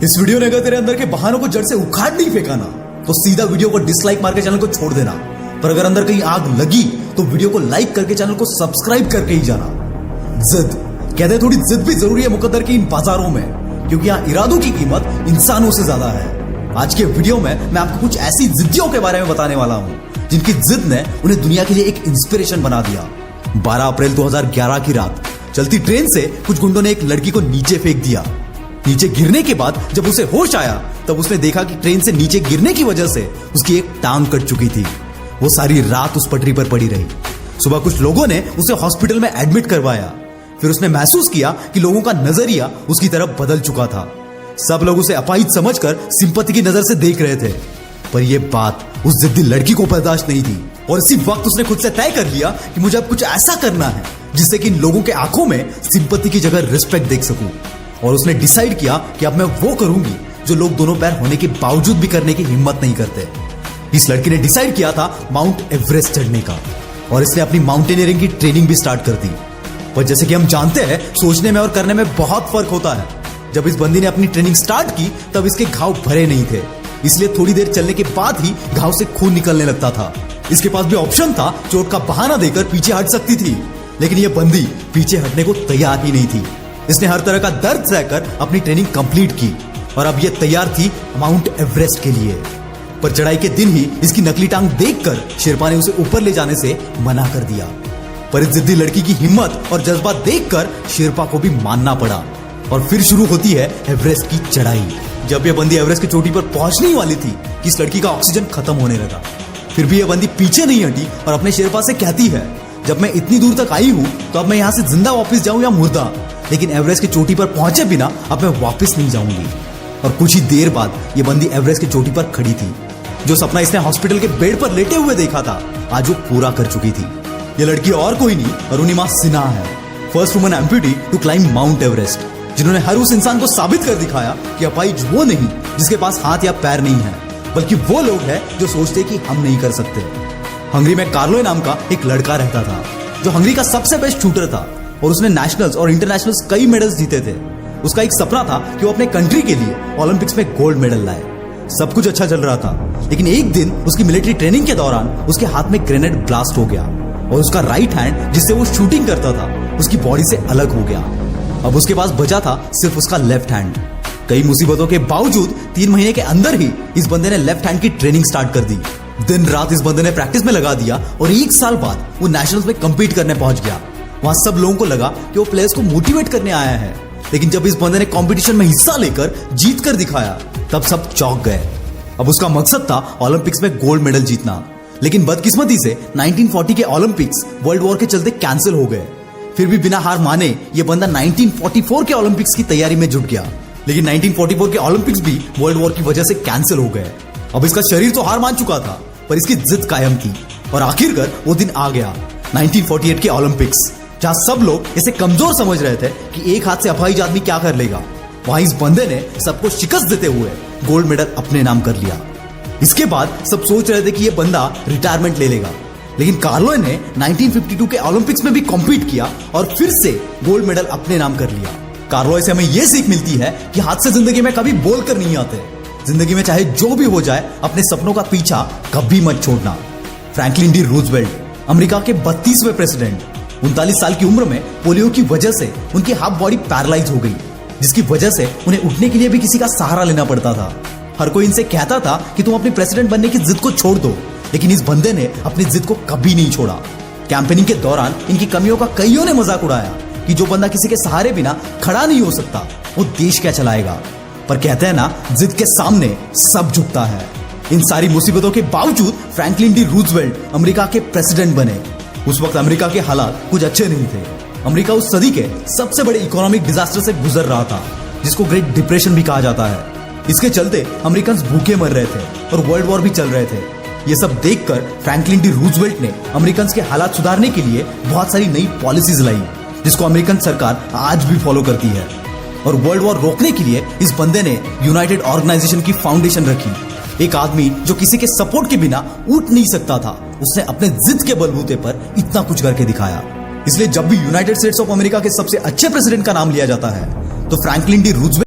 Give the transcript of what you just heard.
इस वीडियो ने अगर तेरे अंदर के बहानों को जड़ से उखाड़ नहीं फेंका ना तो सीधा वीडियो को डिसलाइक मार के चैनल को छोड़ देना। पर अगर अंदर कहीं आग लगी तो वीडियो को लाइक करके चैनल को सब्सक्राइब करके ही जाना। जिद कहते हैं, थोड़ी जिद भी जरूरी है मुकद्दर की इन बाजारों में, क्योंकि यहाँ इरादों की कीमत इंसानों से ज्यादा है। आज के वीडियो में मैं आपको कुछ ऐसी जिद्दियों के बारे में बताने वाला हूँ जिनकी जिद ने उन्हें दुनिया के लिए एक इंस्पिरेशन बना दिया। 12 अप्रैल 2011 की रात चलती ट्रेन से कुछ गुंडों ने एक लड़की को नीचे फेंक दिया। नीचे गिरने के बाद जब उसे होश आया तब उसने देखा कि ट्रेन से नीचे गिरने की वजह से उसकी एक टांग कट चुकी थी। वो सारी रात उस पटरी पर पड़ी रही। सुबह कुछ लोगों ने उसे हॉस्पिटल में एडमिट करवाया। फिर उसने महसूस किया कि लोगों का नजरिया उसकी तरफ बदल चुका था। सब लोग उसे अपाहिज समझकर सिंपैथी की नजर से देख रहे थे। पर यह बात उस जिद्दी लड़की को बर्दाश्त नहीं थी और इसी वक्त उसने खुद से तय कर लिया कि मुझे अब कुछ ऐसा करना है जिससे कि इन लोगों के आंखों में सिंपैथी की जगह रिस्पेक्ट देख सकूं। और उसने डिसाइड किया कि अब मैं वो करूंगी जो लोग दोनों पैर होने के बावजूद भी करने की हिम्मत नहीं करते। इस लड़की ने डिसाइड किया था माउंट एवरेस्ट चढ़ने का और इसने अपनी माउंटेनियरिंग की ट्रेनिंग भी स्टार्ट कर दी। पर जैसे कि हम जानते हैं, सोचने में और करने में बहुत फर्क होता है। जब इस बंदी ने अपनी ट्रेनिंग स्टार्ट की तब इसके घाव भरे नहीं थे, इसलिए थोड़ी देर चलने के बाद ही घाव से खून निकलने लगता था। इसके पास भी ऑप्शन था चोट का बहाना देकर पीछे हट सकती थी, लेकिन यह बंदी पीछे हटने को तैयार ही नहीं थी। इसने हर तरह का दर्द सहकर अपनी ट्रेनिंग कंप्लीट की और अब यह तैयार थी माउंट एवरेस्ट के लिए। पर चढ़ाई के दिन ही इसकी नकली टांग देखकर शेरपा ने उसे ऊपर ले जाने से मना कर दिया। पर इस जिद्दी लड़की की हिम्मत और जज्बा देखकर शेरपा को भी मानना पड़ा और फिर शुरू होती है एवरेस्ट की चढ़ाई। जब यह बंदी एवरेस्ट की चोटी पर पहुंचने ही वाली थी कि इस लड़की का ऑक्सीजन खत्म होने लगा। फिर भी यह बंदी पीछे नहीं हटी और अपने शेरपा से कहती है, जब मैं इतनी दूर तक आई हूं तो अब मैं यहां से जिंदा वापस जाऊं या मुर्दा, लेकिन एवरेस्ट की चोटी पर पहुंचे बिना अब मैं वापस नहीं जाऊंगी। और कुछ ही देर बाद यह बंदी एवरेस्ट की चोटी पर खड़ी थी। जो सपना इसने हॉस्पिटल के बेड पर लेटे हुए देखा था आज वो पूरा कर चुकी थी। यह लड़की और कोई नहीं अरुणिमा सिन्हा है, first woman amputee to climb Mount Everest, जिन्होंने हर उस इंसान को साबित कर दिखाया कि अपाहिज वो नहीं जिसके पास हाथ या पैर नहीं है, बल्कि वो लोग हैं जो सोचते कि हम नहीं कर सकते। हंगरी में कार्लो नाम का एक लड़का रहता था जो हंगरी का सबसे बेस्ट शूटर था और उसने नेशनल्स और इंटरनेशनल्स कई मेडल्स जीते थे। उसका एक सपना था कि वो अपने कंट्री के लिए ओलंपिक्स में गोल्ड मेडल लाए। सब कुछ अच्छा चल रहा था, लेकिन एक दिन उसकी मिलिट्री ट्रेनिंग के दौरान उसके हाथ में ग्रेनेड ब्लास्ट हो गया और उसका राइट हैंड जिससे वो शूटिंग करता था उसकी बॉडी से अलग हो गया। अब उसके पास बचा था सिर्फ उसका लेफ्ट हैंड। कई मुसीबतों के बावजूद 3 महीने के अंदर ही इस बंदे ने लेफ्ट हैंड की ट्रेनिंग स्टार्ट कर दी। दिन रात इस बंदे ने प्रैक्टिस में लगा दिया और 1 साल बाद वो नेशनल्स में कम्पीट करने पहुंच गया। वहां सब लोगों को लगा कि वो प्लेयर्स को मोटिवेट करने आया है, लेकिन जब इस बंदे ने कंपटीशन में हिस्सा लेकर जीत कर दिखाया तब सब चौंक गए। अब उसका मकसद था ओलंपिक्स में गोल्ड मेडल जीतना, लेकिन बदकिस्मती से 1940 के ओलंपिक्स वर्ल्ड वॉर के चलते कैंसिल हो गए। फिर भी बिना हार माने ये बंदा 1944 के ओलंपिक्स की तैयारी में जुट गया, लेकिन 1944 के ओलंपिक्स भी वर्ल्ड वॉर की वजह से कैंसिल हो गए। अब इसका शरीर तो हार मान चुका था, पर इसकी जिद कायम थी और आखिरकार वो दिन आ गया 1948 के ओलंपिक्स, जहां सब लोग इसे कमजोर समझ रहे थे कि एक हाथ से अपाहिज आदमी क्या कर लेगा। वहां इस बंदे ने सबको शिकस्त देते हुए गोल्ड मेडल अपने नाम कर लिया। इसके बाद सब सोच रहे थे कि यह बंदा रिटायरमेंट ले लेगा, लेकिन कार्लो ने 1952 के ओलंपिक्स में भी कॉम्पीट किया और फिर से गोल्ड मेडल अपने नाम कर लिया। कार्लो से हमें यह सीख मिलती है कि हाथ से जिंदगी में कभी बोल कर नहीं आते। जिंदगी में चाहे जो भी हो जाए अपने सपनों का पीछा कभी मत छोड़ना। फ्रैंकलिन डी रूजवेल्ट, अमेरिका के 32वें प्रेसिडेंट, 39 साल की उम्र में पोलियो की वजह से उनकी हाफ बॉडी पैरालाइज हो गई, जिसकी वजह से उन्हें उठने के लिए भी किसी का सहारा लेना पड़ता था। हर कोई इनसे कहता था कि तुम अपनी प्रेसिडेंट बनने की जिद को छोड़ दो, लेकिन इस बंदे ने अपनी जिद को कभी नहीं छोड़ा। कैंपेनिंग के दौरान इनकी कमियों का कईयों ने मजाक उड़ाया कि जो बंदा किसी के सहारे बिना खड़ा नहीं हो सकता वो देश क्या चलाएगा। पर कहते हैं ना, जिद के सामने सब झुकता है। इन सारी मुसीबतों के बावजूद फ्रैंकलिन डी रूजवेल्ट अमेरिका के प्रेसिडेंट बने। उस वक्त अमेरिका के हालात कुछ अच्छे नहीं थे। अमेरिका उस सदी के सबसे बड़े इकोनॉमिक डिजास्टर से गुजर रहा था, जिसको ग्रेट डिप्रेशन भी कहा जाता है। इसके चलते अमेरिकन भूखे मर रहे थे और वर्ल्ड वॉर भी चल रहे थे। ये सब देखकर फ्रैंकलिन डी रूजवेल्ट ने अमेरिकन के हालात सुधारने के लिए बहुत सारी नई पॉलिसीज लाई, जिसको अमेरिकन सरकार आज भी फॉलो करती है। और वर्ल्ड वॉर रोकने के लिए इस बंदे ने यूनाइटेड ऑर्गेनाइजेशन की फाउंडेशन रखी। एक आदमी जो किसी के सपोर्ट के बिना उठ नहीं सकता था, उसने अपने जिद के बलबूते पर इतना कुछ करके दिखाया। इसलिए जब भी यूनाइटेड स्टेट्स ऑफ अमेरिका के सबसे अच्छे प्रेसिडेंट का नाम लिया जाता है तो फ्रैंकलिन डी रूजवेल्ट